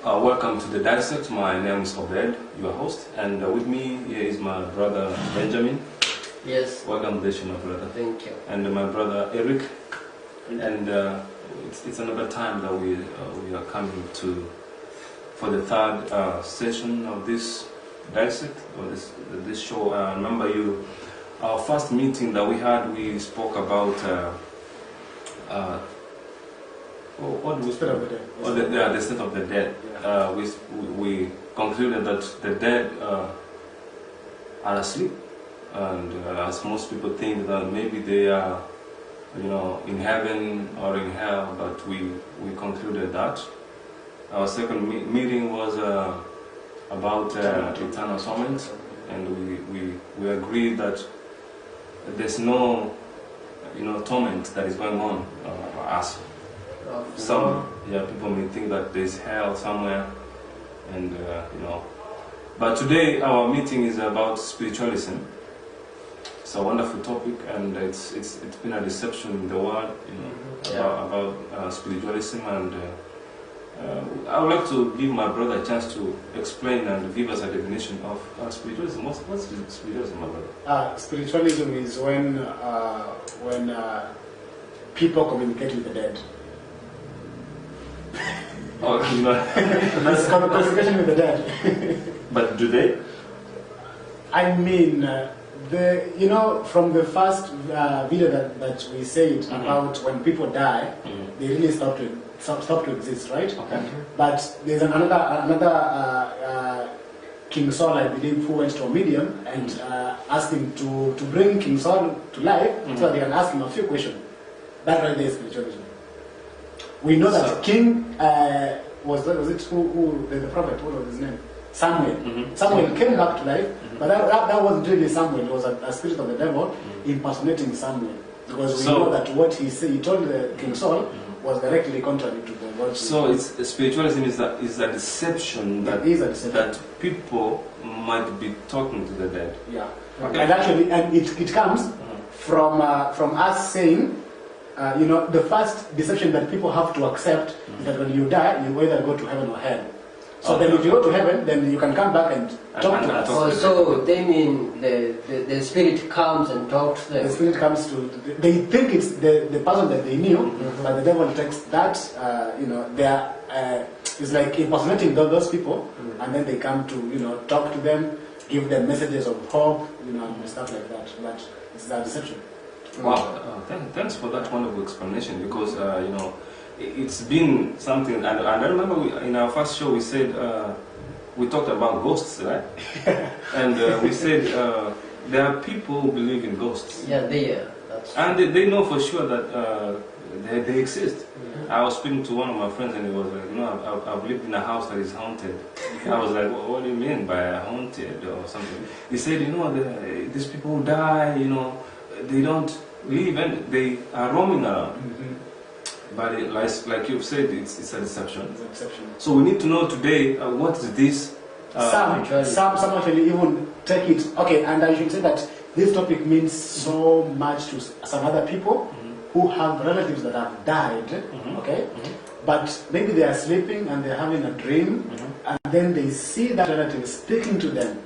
Welcome to the Dissect. My name is Obed, your host, and with me here is my brother Benjamin. Yes. Welcome to the show, my brother. Thank you. And my brother Eric. And it's another time that we are coming to for the third session of this Dissect or this show. Remember our first meeting that we had, we spoke about what was the state of the dead. The state of the dead. Yeah. We concluded that the dead are asleep, and as most people think that maybe they are, in heaven or in hell, but we concluded that. Our second meeting was about eternal torment, and we agreed that there's no torment that is going on as some people may think that there's hell somewhere, and but today our meeting is about spiritualism. It's a wonderful topic, and it's been a deception in the world, about spiritualism, and I would like to give my brother a chance to explain and give us a definition of spiritualism. What's spiritualism, my brother? Spiritualism is when people communicate with the dead. That's communication with the dead. But do they? I mean, from the first video that we said about when people die, they really stop to exist, right? Okay. But there's another King Saul, I believe, who went to a medium and asked him to bring King Saul to life so that they can ask him a few questions. That right there is spiritualism. We know that King was it who the prophet? What was his name? Samuel. Samuel came back to life, but that wasn't really Samuel. It was a spirit of the devil impersonating Samuel, because we know that what he told King Saul was directly contrary to the word. So spiritualism is a deception that that people might be talking to the dead. Yeah, okay. And actually, it comes from us saying. The first deception that people have to accept is that when you die, you either go to heaven or hell. So then if you go to heaven, then you can come back and talk to us. So they mean the spirit comes and talks to them. The spirit comes to, they think it's the person that they knew, but the devil takes that, it's like impersonating those people, and then they come to, talk to them, give them messages of hope, and stuff like that. But it's a deception. Wow, thanks for that wonderful explanation, because it's been something, and I remember in our first show we said we talked about ghosts, right? And we said there are people who believe in ghosts. Yeah, and they know for sure that they exist. I was speaking to one of my friends, and he was like, I've lived in a house that is haunted. I was like, what do you mean by haunted or something? He said, these people who die, they don't live and they are roaming around. But like you've said, it's a deception. It's a deception. So we need to know today what is this. Some actually even take it. Okay, and I should say that this topic means so much to some other people who have relatives that have died. Okay, but maybe they are sleeping and they're having a dream, and then they see that relative speaking to them.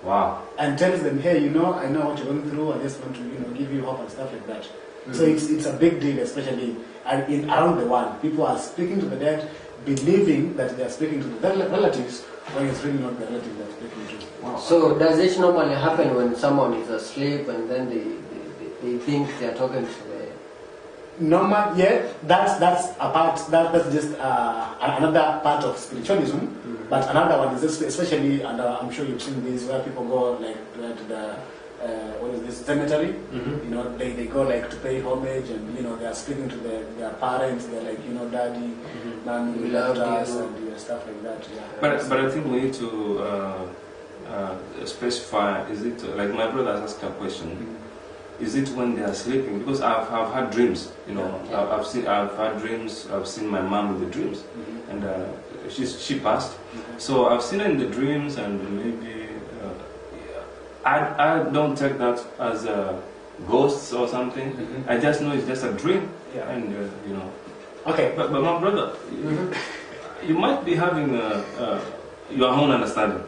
Wow. And tells them, hey, I know what you're going through. I just want to, give you hope and stuff like that. So it's a big deal, especially around the world. People are speaking to the dead, believing that they are speaking to the relatives, when it's really not the relative they're speaking to. Wow. So does this normally happen when someone is asleep and then they think they are talking to the... Normal, yeah, that's a part. That's just another part of spiritualism. But another one is especially, and I'm sure you've seen this, where people go like to the what is this, cemetery? They go like to pay homage, and they are speaking to their parents. They're like, daddy, mommy, we loved us, and stuff like that. Yeah. But I think we need to specify. Is it like my brother asked a question? Is it when they are sleeping? Because I've had dreams. I've had dreams. I've seen my mom in the dreams, and she passed. So I've seen her in the dreams, and maybe I don't take that as ghosts or something. I just know it's just a dream, and Okay. But my brother, you might be having your own understanding.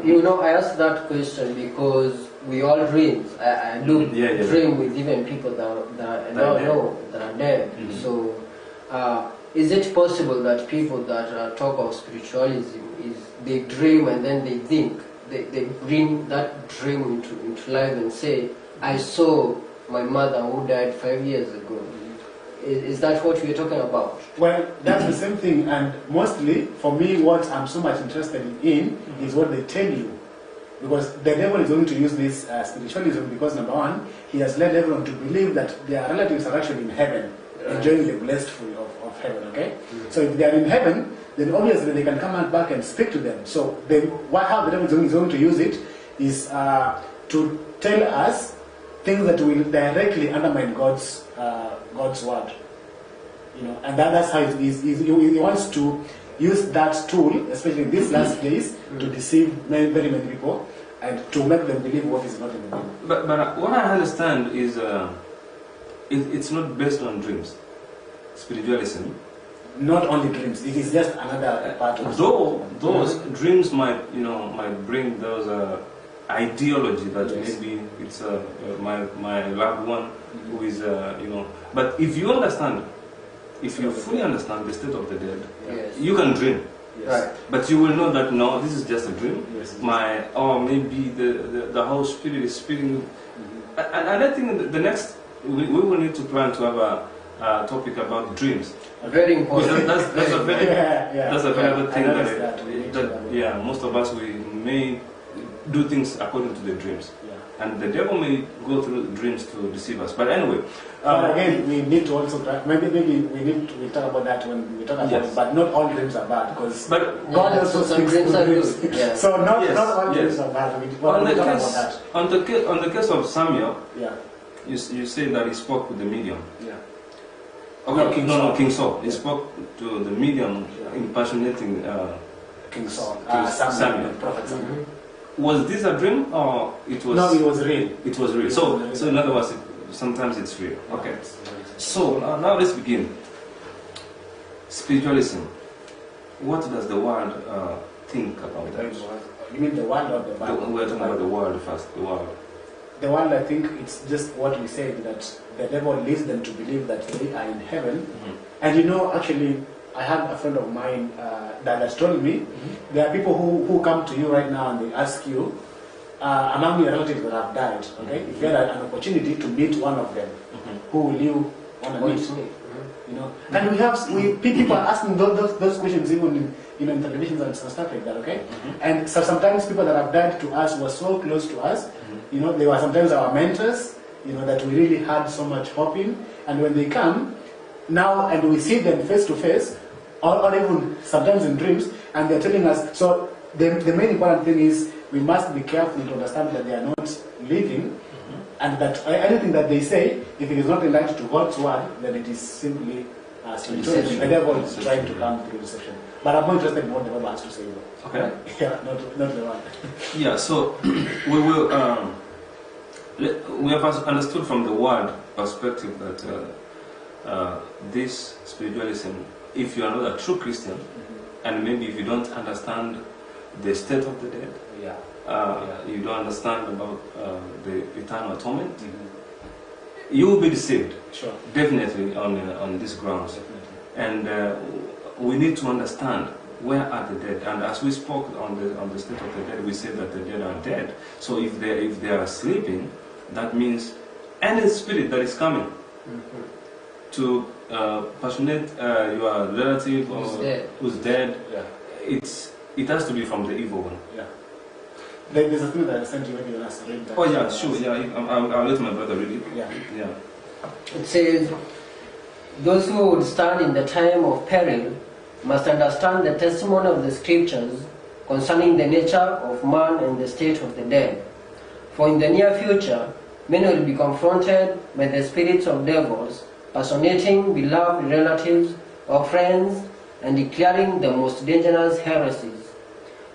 You know, I asked that question because we all dream. I do dream with even people that I don't know that are dead. Mm-hmm. So, is it possible that people that talk of spiritualism is they dream and then they think they bring that dream into life and say, I saw my mother who died 5 years ago. Is that what we're talking about? Well, that's the same thing, and mostly, for me, what I'm so much interested in is what they tell you. Because the devil is going to use this spiritualism because, number one, he has led everyone to believe that their relatives are actually in heaven, enjoying the blessed food of heaven, okay? Mm-hmm. So if they are in heaven, then obviously they can come out back and speak to them. So then how the devil is going to use it is to tell us things that will directly undermine God's word, you know, and that's how it is. He wants to use that tool, especially in these last days, to deceive very many people and to make them believe what is not in the Bible. But what I understand is it's not based on dreams. Spiritualism. Not only dreams. It is just another part of. Though those dreams might bring those ideology that maybe it's my loved one who is But if you understand, if you fully understand the state of the dead, you can dream. Yes. Right. But you will know that no, this is just a dream. Yes. Or maybe the whole spirit is speaking. And I think the next we will need to plan to have a topic about dreams. Very important. That's a very that's a very good thing that most of us we may do things according to the dreams. And the devil may go through dreams to deceive us. But anyway, but again, we need to also maybe we talk about that when we talk about it. But not all dreams are bad because God also speaks through dreams. Yeah. So not all dreams are bad. On the case of Samuel, you say that he spoke with the medium. Yeah. Okay, King Saul. He spoke to the medium, impersonating King Saul, Samuel, prophet Samuel. Mm-hmm. Was this a dream or it was? No, it was real. It was real. So in other words, sometimes it's real. Okay. So now let's begin. Spiritualism. What does the world think about that? You mean the world or the Bible? We're talking about the world first. The world. The world, I think it's just what we said, that the devil leads them to believe that they are in heaven. Mm-hmm. And you know, actually, I had a friend of mine that has told me there are people who come to you right now and they ask you, among your relatives that have died, okay, if you had an opportunity to meet one of them, who will you want to meet? You know, and people are asking those questions even in televisions and stuff like that, okay? And so sometimes people that have died to us were so close to us, you know, they were sometimes our mentors, you know, that we really had so much hope in, and when they come now and we see them face to face, or even sometimes in dreams, and they're telling us, so the main important thing is we must be careful to understand that they are not living, and that anything that they say, if it is not related to God's word, then it is simply spiritualism. The devil is trying to come through deception. But I'm more interested in what the Bible has to say, though. Okay. Yeah, not the one. Yeah, so we will. We have understood from the world perspective that this spiritualism, if you are not a true Christian, and maybe if you don't understand the state of the dead, you don't understand about the eternal atonement, you will be deceived. Sure. Definitely on these grounds. Definitely. And we need to understand where are the dead. And as we spoke on the state of the dead, we said that the dead are dead. So if they are sleeping, that means any spirit that is coming to personate your relative or who's dead, it has to be from the evil one. Yeah. There's a thing that I sent you when you last read that. Oh yeah, sure. Yeah, I'll let my brother read it. Yeah. It says, those who would stand in the time of peril must understand the testimony of the scriptures concerning the nature of man and the state of the dead. For in the near future, many will be confronted by the spirits of devils, personating beloved relatives or friends and declaring the most dangerous heresies.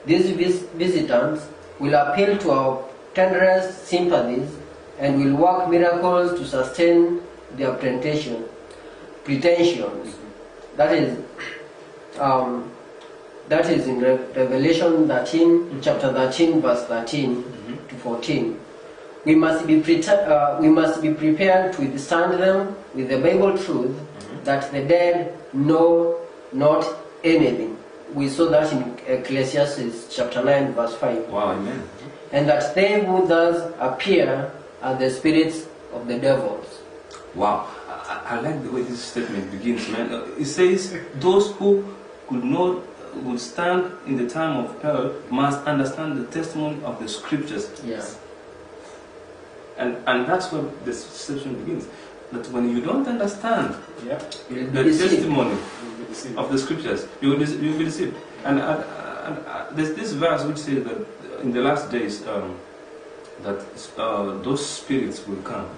These visitants will appeal to our tenderest sympathies and will work miracles to sustain their pretensions. That is in Revelation 13, chapter 13, verse 13 to 14. We must be prepared to withstand them with the Bible truth that the dead know not anything. We saw that in Ecclesiastes chapter 9, verse 5. Wow, amen. And that they who thus appear are the spirits of the devils. Wow, I like the way this statement begins, man. It says, those who would stand in the time of peril must understand the testimony of the scriptures. Yes. And that's where the section begins. That when you don't understand the deceived. testimony of the scriptures, you will be deceived. And there's this verse which says that in the last days, that those spirits will come,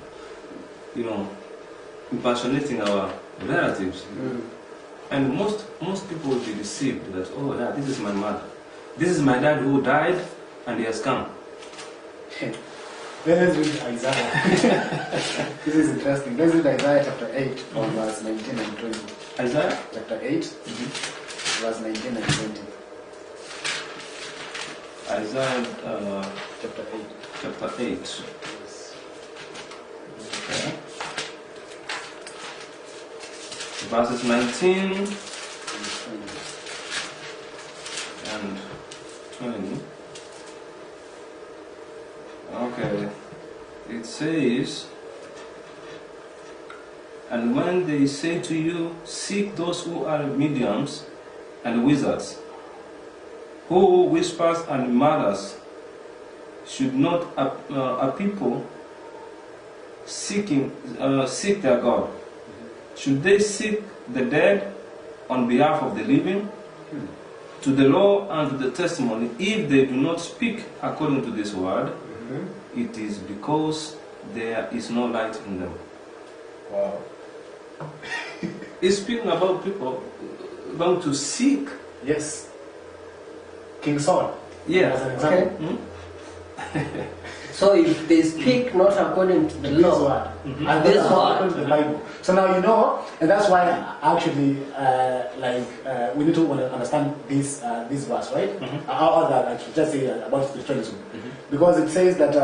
impersonating our relatives. And most people will be deceived that, oh yeah, this is my mother. This is my dad who died and he has come. Let's read Isaiah. This is interesting. Let's read Isaiah chapter 8 from verse 19 and 20. Isaiah? Chapter 8, verse 19 and 20. Isaiah Chapter 8. chapter 8. Okay. Verses 19 and 20. Okay. It says, and when they say to you, seek those who are mediums and wizards, who whispers and murders, should not a people seek their God? Should they seek the dead on behalf of the living? To the law and to the testimony, if they do not speak according to this word, it is because there is no light in them. Wow. It's speaking about people going to seek. Yes. King Saul. Yeah. As an example. So if they speak not according to the This law, word. And this this according to word, the Bible. So now you know, and that's why actually, we need to understand this verse, right? Or that I should just say about spiritualism, because it says that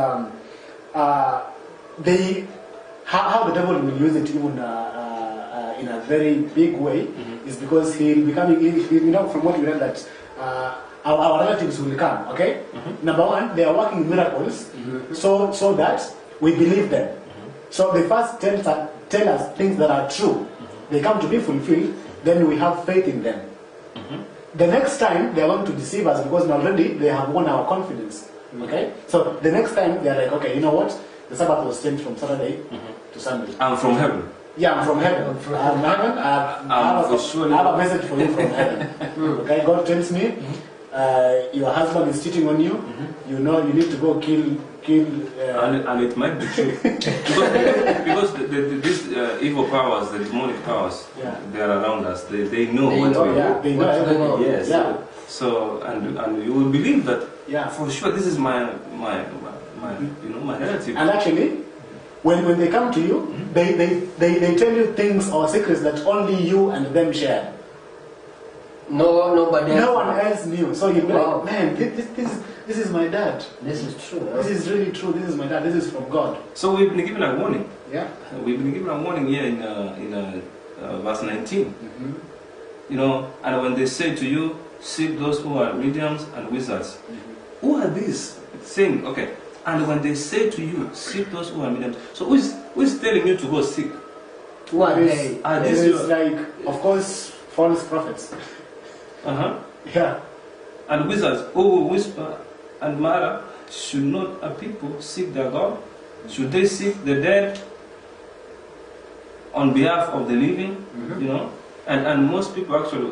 how the devil will use it even in a very big way is because he'll becoming, from what we read that. Our relatives will come, okay? Number one, they are working miracles, so that we believe them. So they first tell us things that are true. They come to be fulfilled, then we have faith in them. The next time, they are going to deceive us because already they have won our confidence, okay? So the next time, they are like, okay, you know what? The Sabbath was changed from Saturday to Sunday. I'm from heaven. Yeah, I'm from heaven. I have a message for you from heaven. Okay, God tells me, your husband is cheating on you. You know you need to go kill. And it might be true because these evil powers, the demonic powers, they are around us. They know what we do. They know everything. Yes. Yeah. So and you will believe that. Yeah. For sure, this is my relative. And actually, when they come to you, they tell you things or secrets that only you and them share. nobody else. No one else knew. So you'd be like, man, this is my dad. This is true. This is really true. This is my dad. This is from God. So we've been given a warning. Yeah. We've been given a warning here in verse 19. And when they say to you, seek those who are mediums and wizards. Who are these? Saying, okay. And when they say to you, seek those who are mediums. So who is telling you to go seek? Who are they? It's like, of course, false prophets. Yeah. And wizards who whisper and murder. Should not a people seek their God? Should they seek the dead on behalf of the living? And most people actually,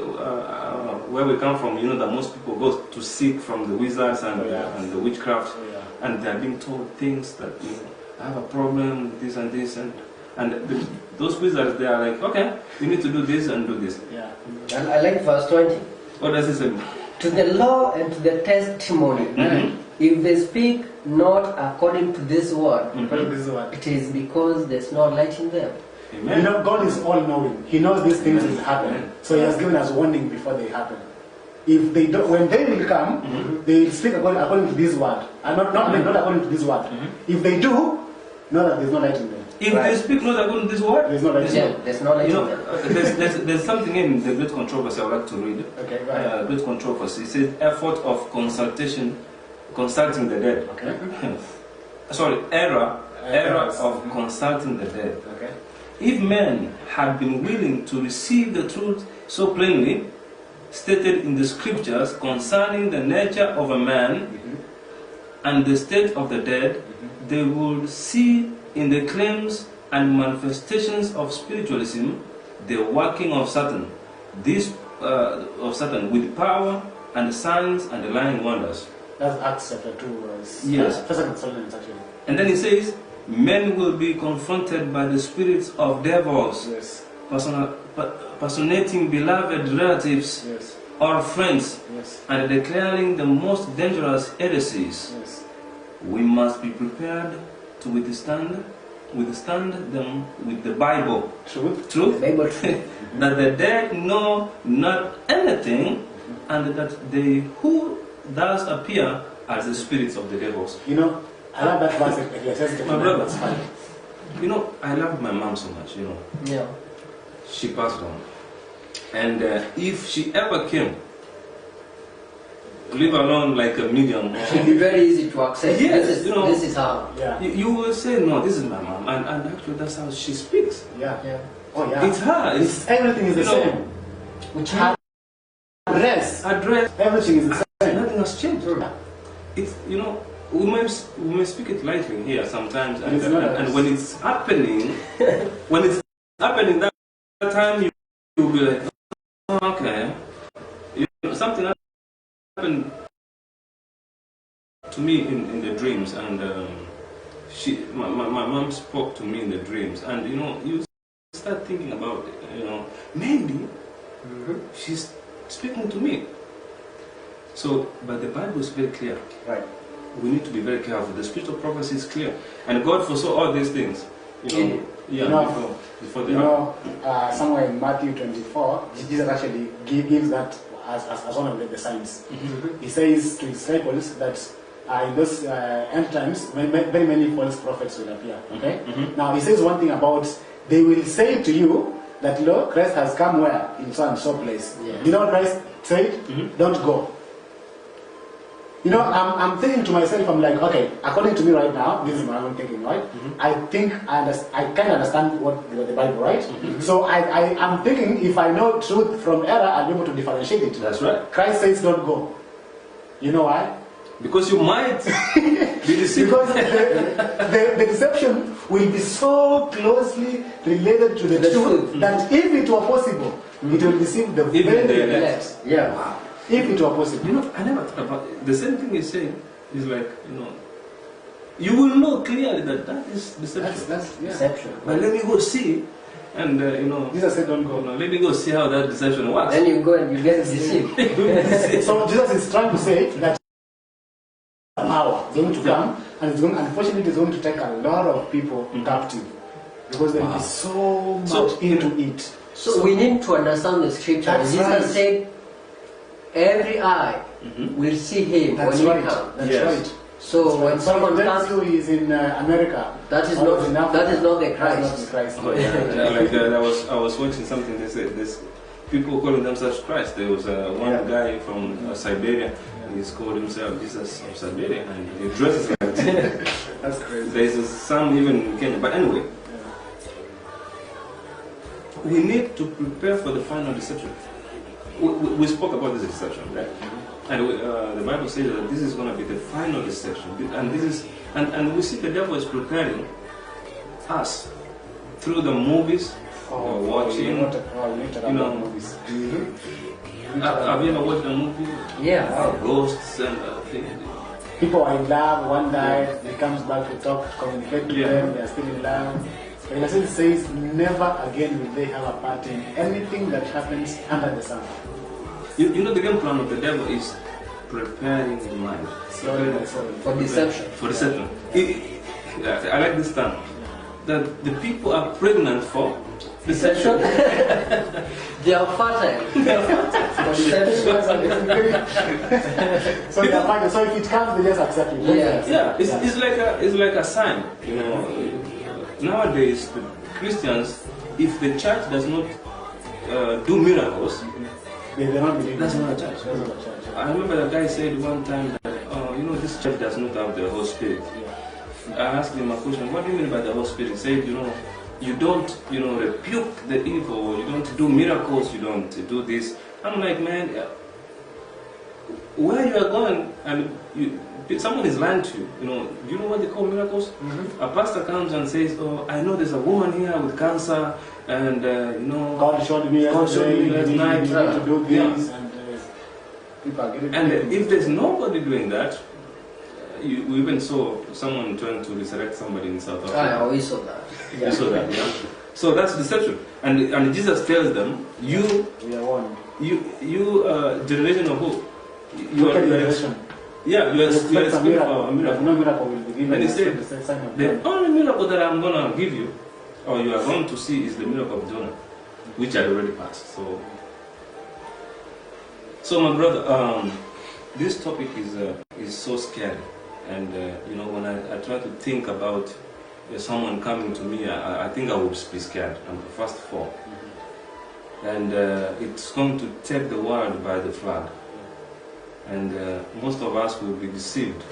where we come from, that most people go to seek from the wizards and the witchcraft, and they are being told things that I have a problem with this and this, and those wizards, they are like, okay, you need to do this and do this. Yeah. And I like verse 20. What does it say? To the law and to the testimony, if they speak not according to this word, This is what. it is because there's no light in them. Amen. You know, God is all-knowing. He knows these things Amen. will happen. Amen. So He has given us warning before they happen. If they don't, when they will come, they will speak according to this word, and not according to this word. If they do, know that there's no light in them. If they speak not according to this word, There's no light in them. There's no light you in know, them. there's something in the Great Controversy I would like to read. Okay, go ahead. Great Controversy. It says effort of consulting the dead. Okay. Sorry, error Errors. of consulting the dead. Okay. If men had been willing to receive the truth so plainly stated in the scriptures concerning the nature of a man and the state of the dead, they would see in the claims and manifestations of spiritualism the working of Satan, with power and signs and the lying wonders. That's Acts chapter 2, verse. Yes. First Thessalonians, actually. And then he says, men will be confronted by the spirits of devils, Yes. personating beloved relatives Yes. or friends, Yes. and declaring the most dangerous heresies. Yes. We must be prepared to withstand them with the Bible. Truth. Truth. The Bible truth. That the dead know not anything, and that they who thus appear as the spirits of the devils. You know, I love that verse. Ecclesiastes My brother. verse 5. You know, I love my mom so much, you know. Yeah. She passed on. And if she ever came, live alone like a medium, It will be very easy to accept. Yes, this is, you know. this is how. Yeah. you will say, no, this is my mom. And actually, that's how she speaks. Yeah. Yeah. Oh, yeah. It's her. It's Everything is the you know, same. Which Address. address. Everything is the same. Nothing has changed. It's, you know, we may speak it lightly here sometimes, and, It's not and when it's happening, that time you'll be like, oh, okay. You know, something happened to me in the dreams, and my mom spoke to me in the dreams, and you know, you start thinking about, you know, maybe she's speaking to me. So, but the Bible is very clear. Right. We need to be very careful. The spiritual prophecy is clear, and God foresaw all these things. You know, before they happen. Somewhere in Matthew 24, Jesus actually gives that as one of the signs. He says to his disciples that in those end times, very many false prophets will appear. Okay. Now he says one thing about they will say to you that Lord, Christ has come where in so and so place. Yeah. You know what Christ said? Don't go. You know, I'm thinking to myself, I'm like, okay, according to me right now, this is my own thinking, right? I think I kind of understand what the Bible, right? So I'm thinking if I know truth from error, I'll be able to differentiate it. That's right. Christ says don't go. You know why? Because you might be deceived. Because the deception will be so closely related to the truth that if it were possible, it will deceive the Even very the elect. Yeah. Wow. If it were possible. You know, I never thought about it. The same thing he's saying is like, you know, you will know clearly that is deception. That's Deception. But let me go see, and you know, Jesus said don't you go. know, let me go see how that deception works. Then you go and you get deceived. So Jesus is trying to say that power is going to come, and unfortunately it's going to take a lot of people captive because there will be so much into it. So we need to understand the scripture. That's Jesus right. said, every eye will see him That's when right. he comes. That's Yes. right. So when someone tells comes, you he's in America, that is or not he's in Africa, that is not the that's not Christ. the Christ. Oh, yeah. Like I was watching something. They said this people calling themselves Christ. There was one guy from Siberia. He's called himself Jesus of Siberia, and he dresses like that. That's crazy. There's some even in Kenya. But anyway, we need to prepare for the final deception. We spoke about this deception, right? And the Bible says that this is going to be the final deception, and this is, and we see the devil is preparing us through the movies we're watching. You know, movies. Have you ever watched a movie? Yeah. Ghosts and things. People are in love, one died, he comes back to talk, communicate to them, they are still in love. The Revelation says, never again will they have a part in anything that happens under the sun. You know the game plan of the devil is preparing the mind. Slowly by slowly. For deception. For deception. I like this term. that the people are pregnant for deception. They are fertile. So they are fine. So if it comes, they just accept it. Yeah, it's like a sign. You know, nowadays the Christians, if the church does not do miracles, they don't believe. That's not a church. I remember the guy said one time that, you know, this church does not have the Holy Spirit. I asked him a question, what do you mean by the Holy Spirit? He said, you know, you don't, you know, rebuke the evil, you don't do miracles, you don't do this. I'm like, man, where you are going, and someone is lying to you. You know, do you know what they call miracles? Mm-hmm. A pastor comes and says, oh, I know there's a woman here with cancer, and you know, God showed me last night to do this, and people are getting. And if there's nobody doing that, we even saw someone trying to resurrect somebody in South Africa. We saw that. You saw that, yeah. So that's deception, and Jesus tells them, we are one. You generation of who? You are generation. Yeah, you are expecting a miracle. No miracle will be given. And he said, the only miracle that I'm gonna give you, or you are going to see, is the miracle of Jonah, which had already passed. So my brother, this topic is so scary, and you know, when I try to think about someone coming to me, I think I would be scared. I'm the first of all, and it's going to take the world by the flood, and most of us will be deceived,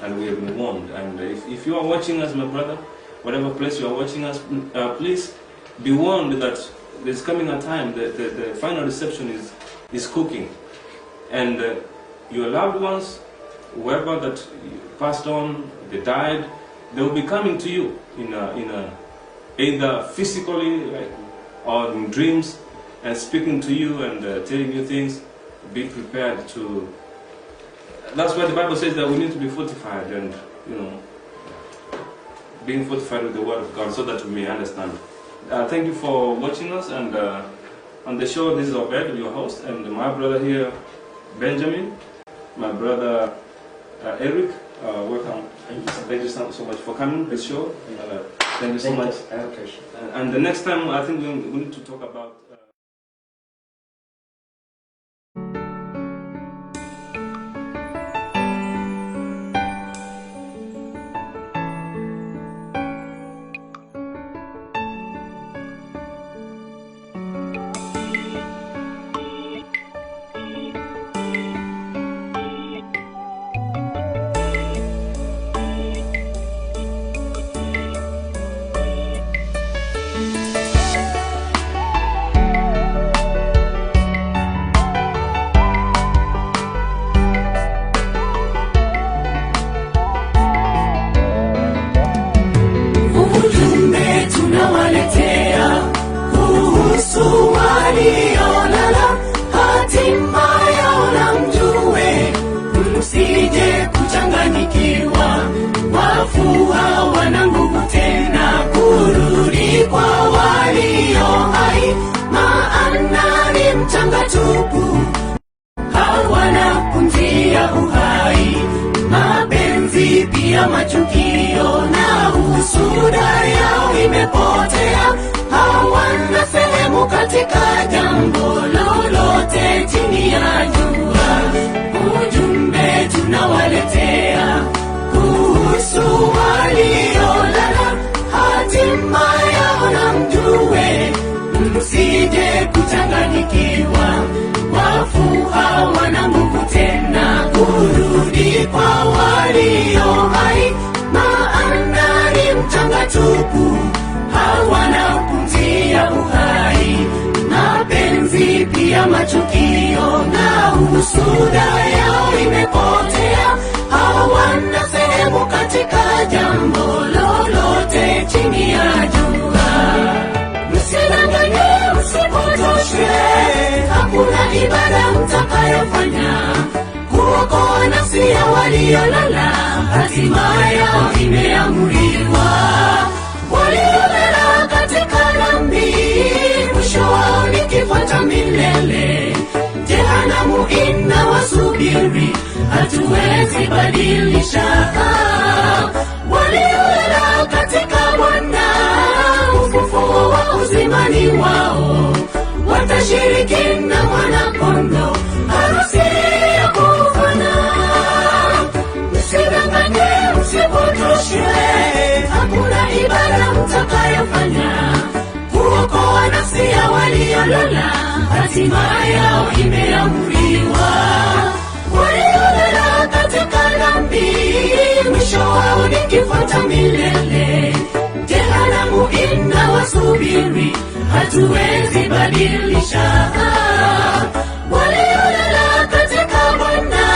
and we have been warned. And if you are watching us, my brother, whatever place you are watching us, please be warned that there's coming a time that the final deception is cooking, and your loved ones, whoever that passed on, they died, they will be coming to you in either physically, or in dreams, and speaking to you and telling you things. Be prepared to. That's why the Bible says that we need to be fortified, and you know, being fortified with the Word of God, so that we may understand. Thank you for watching us, and on the show, this is Obed, your host, and my brother here, Benjamin, my brother Eric. Welcome. Thank you so much for coming to the show. Thank you so much. And the next time, I think we need to talk about. Machukio na husuda yao imepotea, hawana sehemu katika jambo lolote chini ya jua. Ujumbe tunawaletea kuhusu waliolala, hatima yao na mjue, msije kuchanganyikiwa. Wafu hawana nguvu tena kurudi kwa walio hai, maana ni mchanga tupu, hawana pumzi ya uhai. Mapenzi pia machukio na husuda yao imepotea, hawana sehemu katika jambo lolote chini ya jua. Msidanganywe, msipotoshwe, hakuna ibada mtakayofanya kuokoa nafsi ya waliolala, hatima yao imeamuriwa. Waliolala katika dhambi, mwisho wao ni kifo cha milele. Jehanamu inawasubiri, hatuwezi badilisha. Waliolala katika Bwana, ufufuo wa uzimani wao, watashiriki na mwana-kondoo, harusi ya kufana. Msidanganye, msipotoshwe, hakuna ibada mtakayofanya kuokoa nafsi ya waliolala, hatima yao imeamriwa. Waliolala katika dhambi, mwisho wao ni kifo cha milele. Jehanamu inawasubiri, hatuwezi badilisha. Waliolala katika Bwana,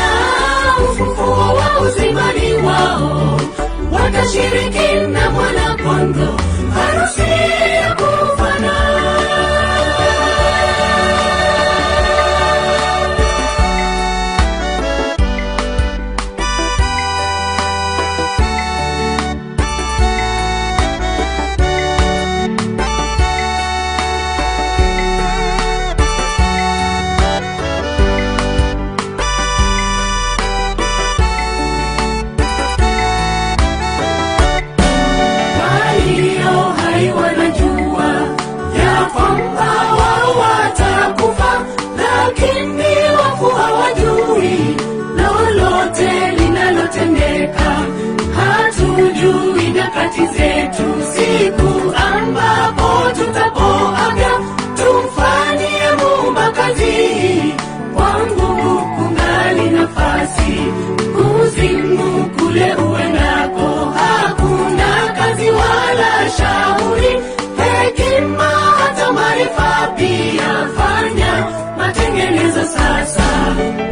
ufufuo wa uzimani wao, watashiriki na mwana-kondoo, harusi ya kufana. Hatujui nyakati zetu, siku ambapo tutapoaga, tumfanyie Muumba kazi. Kwa nguvu kungali nafasi, kuzimu kule uendako, hakuna kazi wala shauri, hekima hata maarifa pia, fanya matengenezo sasa.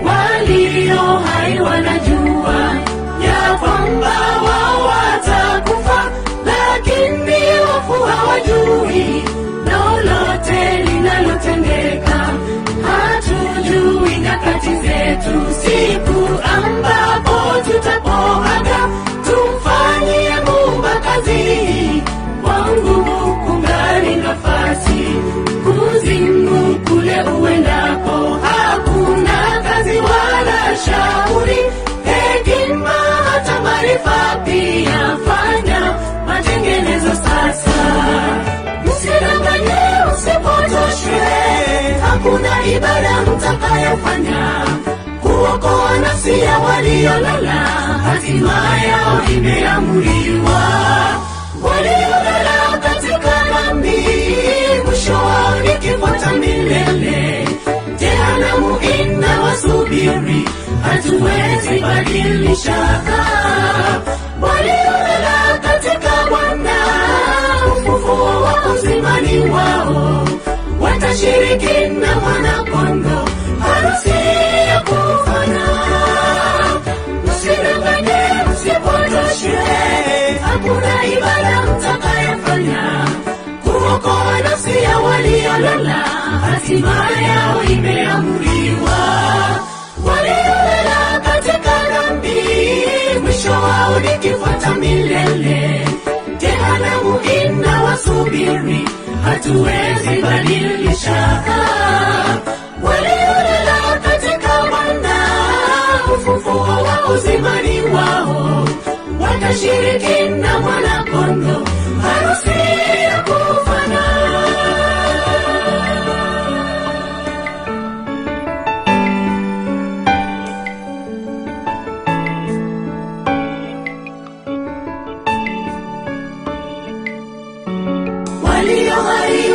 Walio hai wanajua ya kwamba wao watakufa, lakini wafu hawajui lolote linalotendeka. Hatujui nyakati zetu, siku ambapo tutapoaga, tumfanyie Muumba kazi. Kwa nguvu kungali nafasi, kuzimu kule uendako, hakuna kazi wala shauri, hekima hata maarifa pia, fanya matengenezo sasa. Msidanganye, msipotoshwe, hakuna ibada mtakayofanya kuokoa nafsi ya waliolala, hatima yao imeamriwa. Waliolala katika dhambi, mwisho wao ni kifo cha milele. Jehanamu inawasubiri, hatuwezi badilisha. Waliolala katika Bwana, ufufuo wa uzimani wao, watashiriki na mwana-kondoo, harusi ya kufana. Msidanganye, msipotoshwe, hakuna ibada mtakayofanya kuokoa nafsi ya waliolala, hatima yao imeamriwa. Waliolala katika dhambi, mwisho wao ni kifo cha milele. Jehanamu inawasubiri, hatuwezi badilisha. Waliolala katika Bwana, ufufuo wa uzimani wao, watashiriki na mwana-kondoo, harusi ya kufana. Walio hai